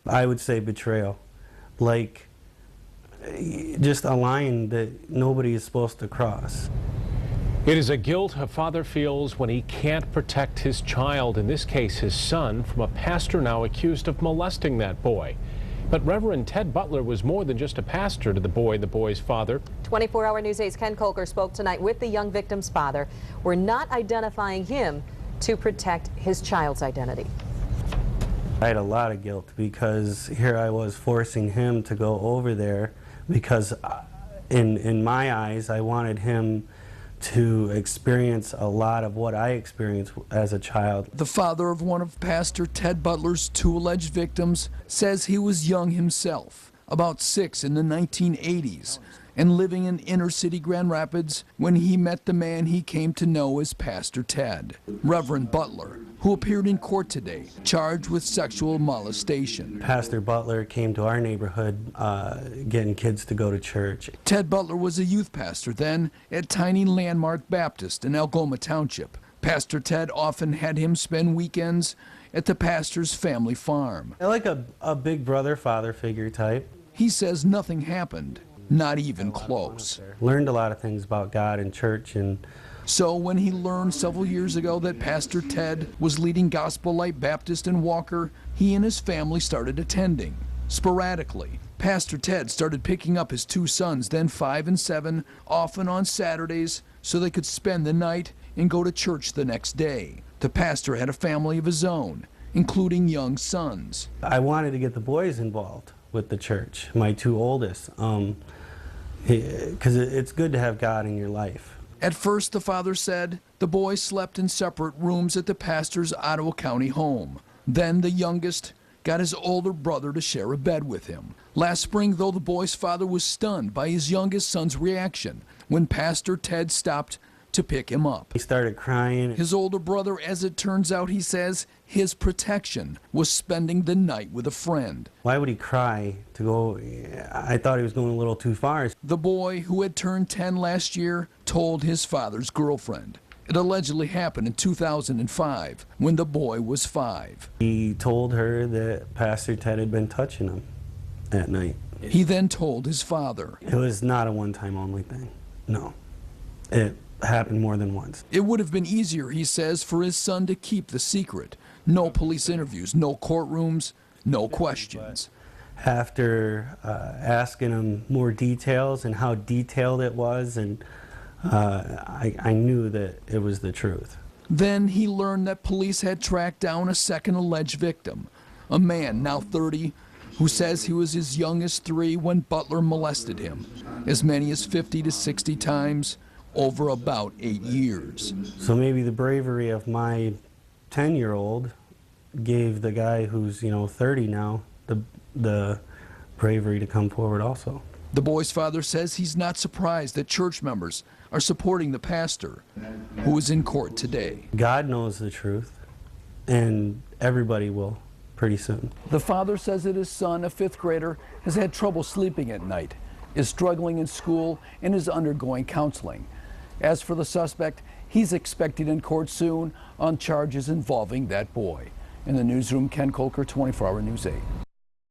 I would say betrayal. Like, just a line that nobody is supposed to cross. It is a guilt a father feels when he can't protect his child, in this case his son, from a pastor now accused of molesting that boy. But Reverend Ted Butler was more than just a pastor to the boy and the boy's father. 24-hour News 8's Ken Kolker spoke tonight with the young victim's father. We're not identifying him to protect his child's identity. I had a lot of guilt because here I was forcing him to go over there because in my eyes I wanted him to experience a lot of what I experienced as a child. The father of one of Pastor Ted Butler's 2 alleged victims says he was young himself, about 6 in the 1980s, and living in inner-city Grand Rapids when he met the man he came to know as Pastor Ted. Reverend Butler, who appeared in court today, charged with sexual molestation. Pastor Butler came to our neighborhood getting kids to go to church. Ted Butler was a youth pastor then at Tiny Landmark Baptist in Algoma Township. Pastor Ted often had him spend weekends at the pastor's family farm. I like a big brother, father figure type. He says nothing happened, not even close. Learned a lot of things about God and church. And so when he learned several years ago that Pastor Ted was leading Gospel Light Baptist in Walker, he and his family started attending. Sporadically, Pastor Ted started picking up his 2 sons, then 5 and 7, often on Saturdays, so they could spend the night and go to church the next day. The pastor had a family of his own, including young sons. I wanted to get the boys involved with the church, my 2 oldest, because it's good to have God in your life. At first, the father said the boys slept in separate rooms at the pastor's Ottawa County home. Then the youngest got his older brother to share a bed with him. Last spring, though, the boy's father was stunned by his youngest son's reaction when Pastor Ted stopped to pick him up. He started crying. His older brother, as it turns out, he says, his protection was spending the night with a friend. Why would he cry to go? I thought he was going a little too far. The boy, who had turned 10 last year, told his father's girlfriend. It allegedly happened in 2005 when the boy was 5. He told her that Pastor Ted had been touching him at night. He then told his father. It was not a one-time only thing. No. It happened more than once. It would have been easier, he says, for his son to keep the secret. No police interviews, no courtrooms, no questions. After asking him more details and how detailed it was, and I knew that it was the truth. Then he learned that police had tracked down a second alleged victim, a man now 30, who says he was as young as 3 when Butler molested him, as many as 50 to 60 times over about 8 years. So maybe the bravery of my 10-year-old gave the guy who's 30 now the bravery to come forward also. The boy's father says he's not surprised that church members are supporting the pastor, who is in court today. God knows the truth, and everybody will pretty soon. The father says that his son, a 5th grader, has had trouble sleeping at night, is struggling in school, and is undergoing counseling. As for the suspect, he's expected in court soon on charges involving that boy. In the newsroom, Ken Kolker, 24-hour News 8.